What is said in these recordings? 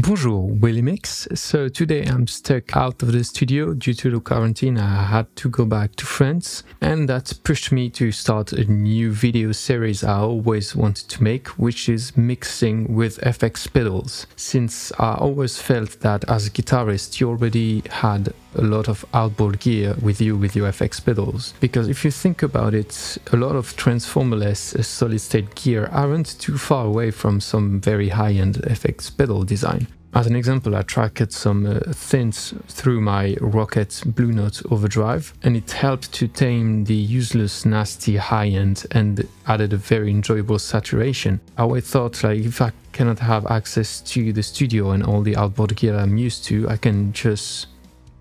Bonjour, WheelieMix. So today I'm stuck out of the studio due to the quarantine. I had to go back to France, and that pushed me to start a new video series I always wanted to make, which is mixing with FX pedals. Since I always felt that as a guitarist you already had a lot of outboard gear with you with your FX pedals, because if you think about it, a lot of transformer-less solid state gear aren't too far away from some very high-end FX pedal design. As an example, I tracked some synths through my Rockett Blue Note Overdrive, and it helped to tame the useless nasty high-end and added a very enjoyable saturation. I always thought, like, if I cannot have access to the studio and all the outboard gear I'm used to, I can just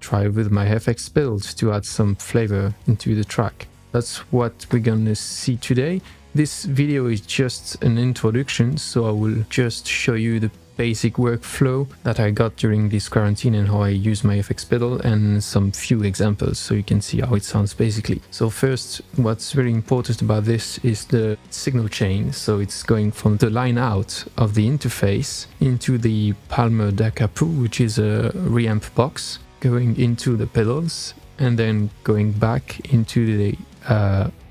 try with my FX pedals to add some flavor into the track. That's what we're gonna see today. This video is just an introduction, so I will just show you the basic workflow that I got during this quarantine and how I use my FX pedal, and some few examples so you can see how it sounds basically. So first, what's very important about this is the signal chain. So it's going from the line out of the interface into the Palmer Daccapo, which is a reamp box, going into the pedals, and then going back into the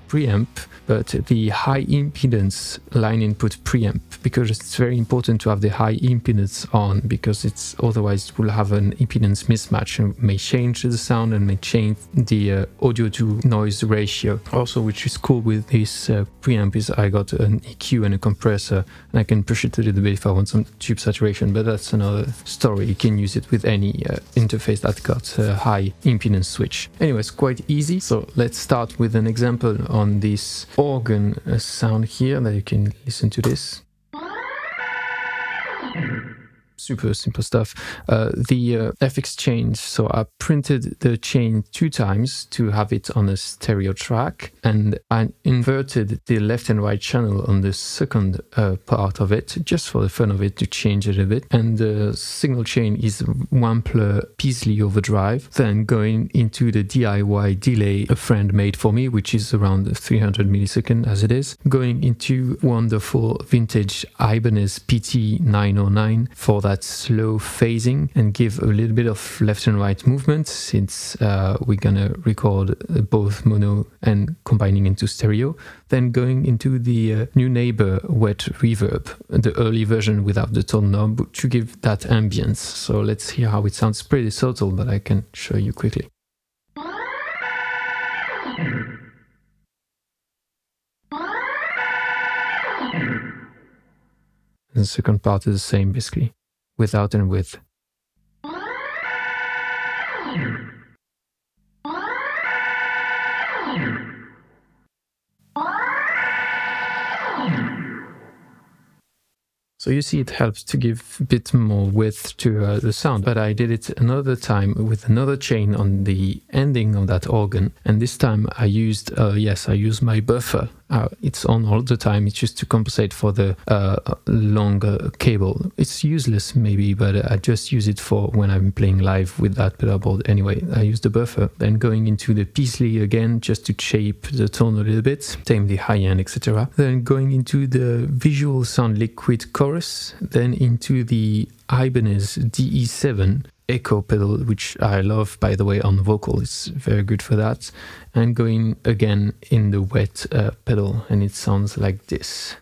preamp, but the high impedance line input preamp, because it's very important to have the high impedance on, because it's otherwise it will have an impedance mismatch and may change the sound and may change the audio to noise ratio. Also, which is cool with this preamp, is I got an EQ and a compressor, and I can push it a little bit if I want some tube saturation, but that's another story. You can use it with any interface that got a high impedance switch. Anyway, it's quite easy. So let's start with an example on this organ sound here that you can listen to this. Super simple stuff. The FX change, so I printed the chain 2 times to have it on a stereo track, and I inverted the left and right channel on the second part of it, just for the fun of it, to change it a bit. And the signal chain is Wampler Paisley Overdrive, then going into the DIY delay a friend made for me, which is around 300 milliseconds as it is, going into wonderful vintage Ibanez Pt-909 for that slow phasing and give a little bit of left and right movement, since we're gonna record both mono and combining into stereo. Then going into the Neunaber Wet Reverb, the early version without the tone knob, to give that ambience. So let's hear how it sounds. Pretty subtle, but I can show you quickly. The second part is the same, basically, without and with. So you see, it helps to give a bit more width to the sound, but I did it another time with another chain on the ending of that organ, and this time I used, I used my buffer. It's on all the time, it's just to compensate for the longer cable. It's useless maybe, but I just use it for when I'm playing live with that pedal board. Anyway, I use the buffer. Then going into the Paisley again, just to shape the tone a little bit, tame the high end, etc. Then going into the Visual Sound Liquid chorus, then into the Ibanez DE-7 echo pedal, which I love, by the way, on vocal. It's very good for that. And going again in the wet pedal, and it sounds like this.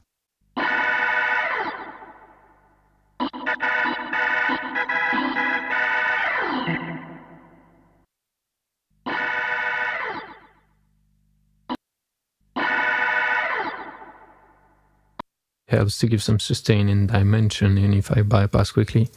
Helps to give some sustain and dimension, and if I bypass quickly.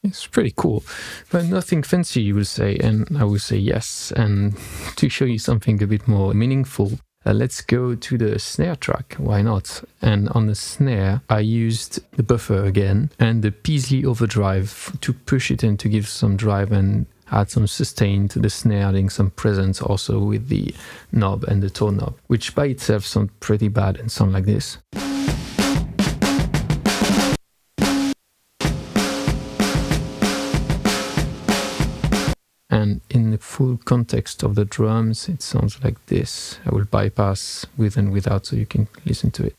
It's pretty cool, but nothing fancy, you will say, and I will say yes. And to show you something a bit more meaningful, let's go to the snare track, why not? And on the snare, I used the buffer again and the Paisley Overdrive to push it and to give some drive and add some sustain to the snare, adding some presence also with the knob and the tone knob, which by itself sound pretty bad and sound like this. And in the full context of the drums, it sounds like this. I will bypass with and without so you can listen to it.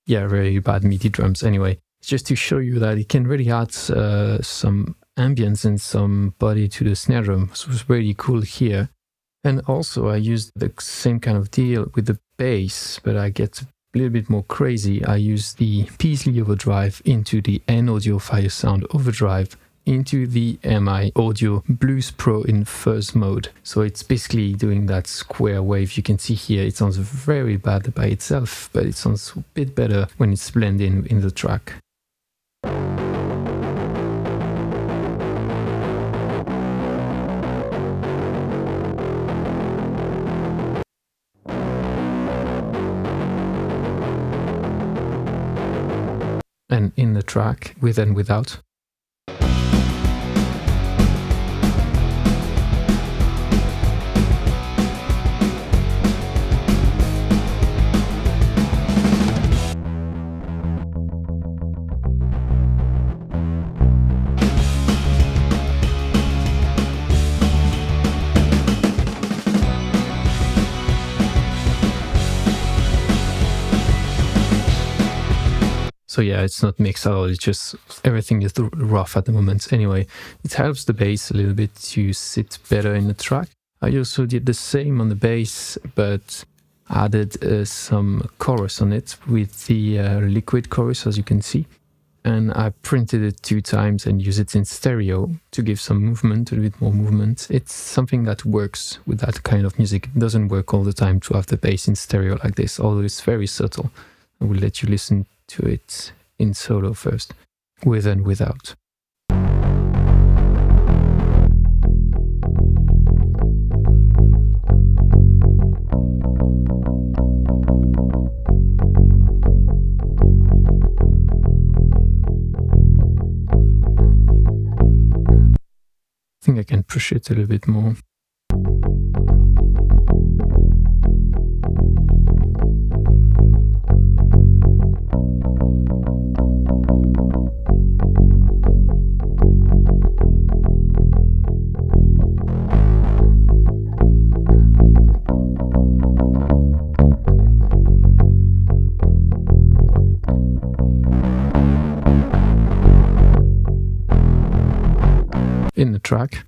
Yeah, very bad MIDI drums anyway. Just to show you that it can really add some ambience and some body to the snare drum. So it's really cool here. And also I used the same kind of deal with the bass, but I get a little bit more crazy. I use the Paisley Overdrive into the N-Audio Firesound Overdrive into the MI Audio Blues Pro in fuzz mode. So it's basically doing that square wave you can see here. It sounds very bad by itself, but it sounds a bit better when it's blended in the track. And in the track, with and without. So yeah, it's not mixed at all, it's just everything is rough at the moment. Anyway, it helps the bass a little bit to sit better in the track. I also did the same on the bass, but added some chorus on it with the liquid chorus, as you can see. And I printed it 2 times and used it in stereo to give some movement, a little bit more movement. It's something that works with that kind of music. It doesn't work all the time to have the bass in stereo like this, although it's very subtle. I will let you listen to it in solo first, with and without. I think I can push it a little bit more. In the track.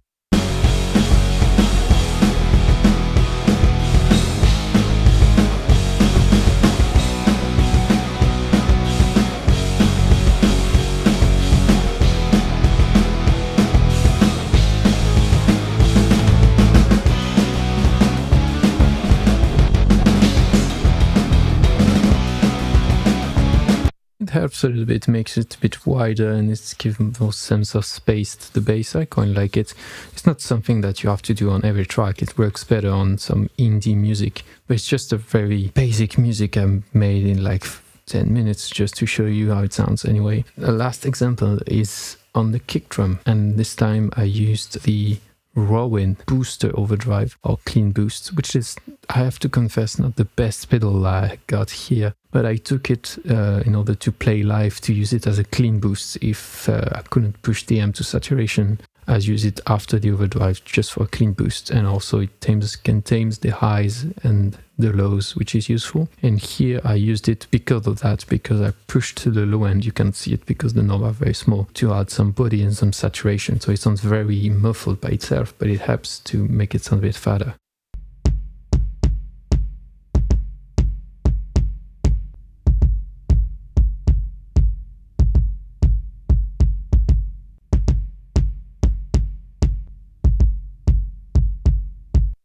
Helps a little bit, makes it a bit wider, and it's given more sense of space to the bass. I quite like it. It's not something that you have to do on every track. It works better on some indie music, but it's just a very basic music I made in like 10 minutes just to show you how it sounds anyway. The last example is on the kick drum, and this time I used the Rockett Booster Overdrive, or Clean Boost, which is, I have to confess, not the best pedal I got here, but I took it in order to play live, to use it as a clean boost. If I couldn't push the amp to saturation, I use it after the overdrive just for a clean boost, and also it contains the highs and the lows, which is useful. And here I used it because of that, because I pushed to the low end, you can't see it because the knobs are very small, to add some body and some saturation. So it sounds very muffled by itself, but it helps to make it sound a bit fatter.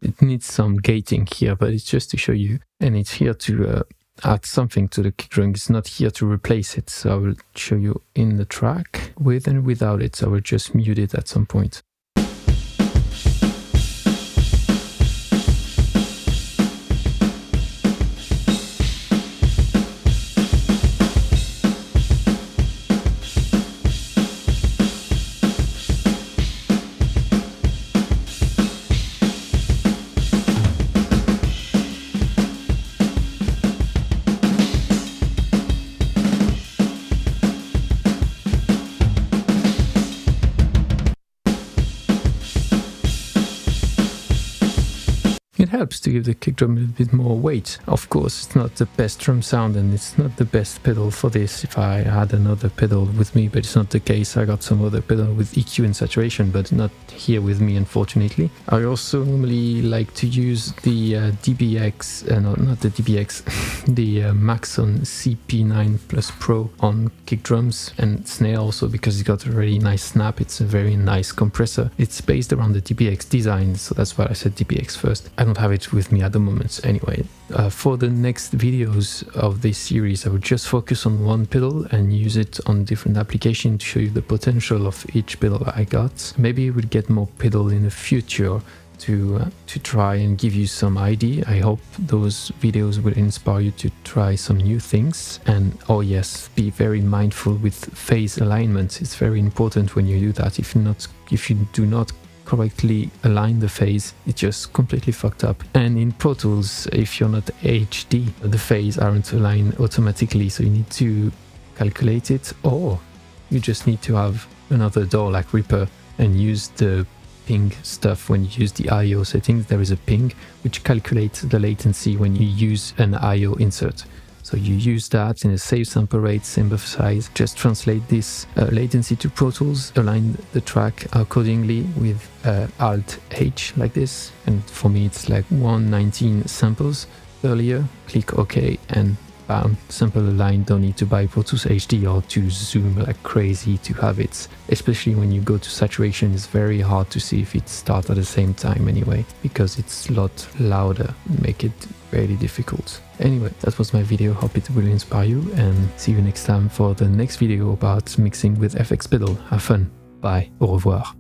It needs some gating here, but it's just to show you, and it's here to add something to the kick drum. It's not here to replace it, so I will show you in the track with and without it. So I will just mute it at some point. It helps to give the kick drum a little bit more weight. Of course, it's not the best drum sound and it's not the best pedal for this. If I had another pedal with me, but it's not the case. I got some other pedal with EQ and saturation, but not here with me, unfortunately. I also normally like to use the DBX, not the DBX, the Maxon CP9 Plus Pro on kick drums and snare also, because it's got a really nice snap. It's a very nice compressor. It's based around the DBX design, so that's why I said DBX first. I don't have it with me at the moment anyway. For the next videos of this series, I will just focus on one pedal and use it on different applications to show you the potential of each pedal I got. Maybe we'll get more pedal in the future to try and give you some idea. I hope those videos will inspire you to try some new things. And oh yes, be very mindful with phase alignment. It's very important when you do that. If you do not correctly align the phase, it's just completely fucked up. And in Pro Tools, if you're not HD, the phase aren't aligned automatically, so you need to calculate it, or you just need to have another DAW like Reaper and use the ping stuff. When you use the IO settings, there is a ping which calculates the latency when you use an IO insert. So you use that in a same sample rate, same buffer size, just translate this latency to Pro Tools, align the track accordingly with Alt-H like this. And for me, it's like 119 samples earlier. Click OK and bam, sample aligned. Don't need to buy Pro Tools HD or to zoom like crazy to have it. Especially when you go to saturation, it's very hard to see if it starts at the same time anyway, because it's a lot louder, make it really difficult. Anyway, that was my video. Hope it will inspire you, and see you next time for the next video about mixing with FX pedal. Have fun. Bye. Au revoir.